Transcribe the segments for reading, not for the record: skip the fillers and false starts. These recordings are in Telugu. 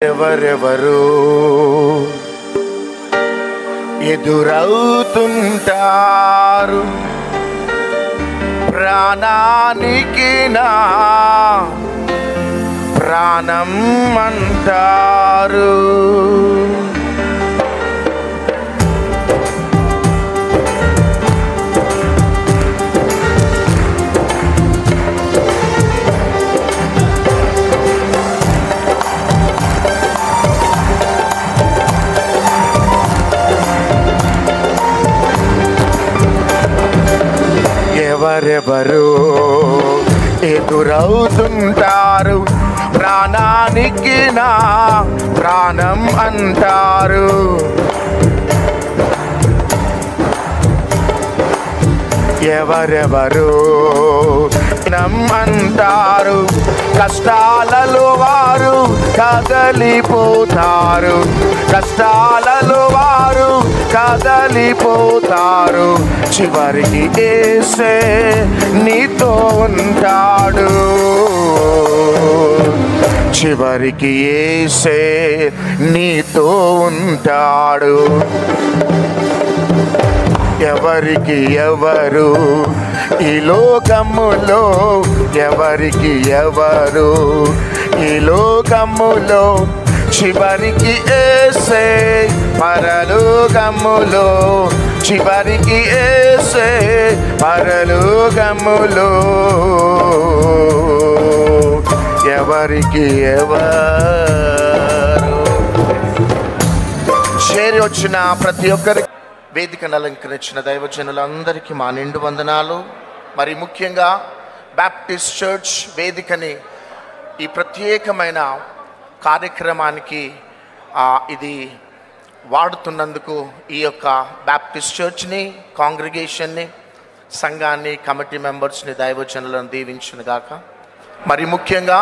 ఎవరెవరు ఎదురవుతుంటారు ప్రాణానికి నా ప్రాణం అంటారు. ఎవరెవరు ఎదురవుతుంటారు ప్రాణానికి నా ప్రాణం అంటారు. ఎవరెవరు అంటారు కష్టాలలో వారు కదలిపోతారు. కష్టాలలో వారు కదలిపోతారు. చివరికి యేసే నీతో ఉంటాడు. చివరికి యేసే నీతో ఉంటాడు. ఎవరికి ఎవరు ఈ లోకములో ఎవరికి ఎవరు ఈ లోకములో చివరికి యేసే పరలోకములో చివరికి యేసే పరలోకములో ఎవరికి ఎవరు. చేరి వచ్చిన ప్రతి ఒక్కరికి వేదికను అలంకరించిన దైవజనులందరికీ మా నిండు వందనాలు. మరి ముఖ్యంగా బాప్టిస్ట్ చర్చ్ వేదికని ఈ ప్రత్యేకమైన కార్యక్రమానికి ఇది వాడుతున్నందుకు ఈ యొక్క బాప్టిస్ట్ చర్చ్ని, కాంగ్రిగేషన్ని, సంఘాన్ని, కమిటీ మెంబర్స్ని, దైవజనులను దీవించునుగాక. మరి ముఖ్యంగా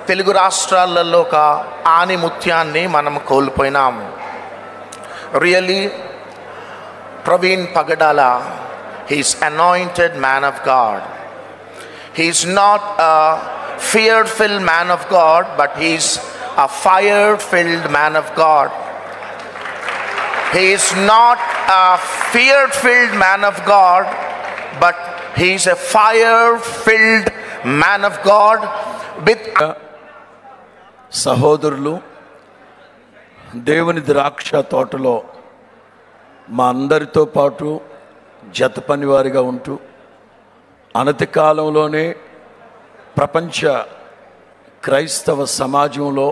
తెలుగు రాష్ట్రాలలో ఒక ఆణిముత్యాన్ని మనం కోల్పోయినాము. Really Praveen Pagadala, he is anointed man of God. He is not a fear-filled man of God, but he is a fire-filled man of God. He is not a fear-filled man of God, but he is a fire-filled man of God with సహోదరులు దేవుని ద్రాక్ష తోటలో మా అందరితో పాటు జత పనివారిగా ఉంటూ అనతి కాలంలోనే ప్రపంచ క్రైస్తవ సమాజంలో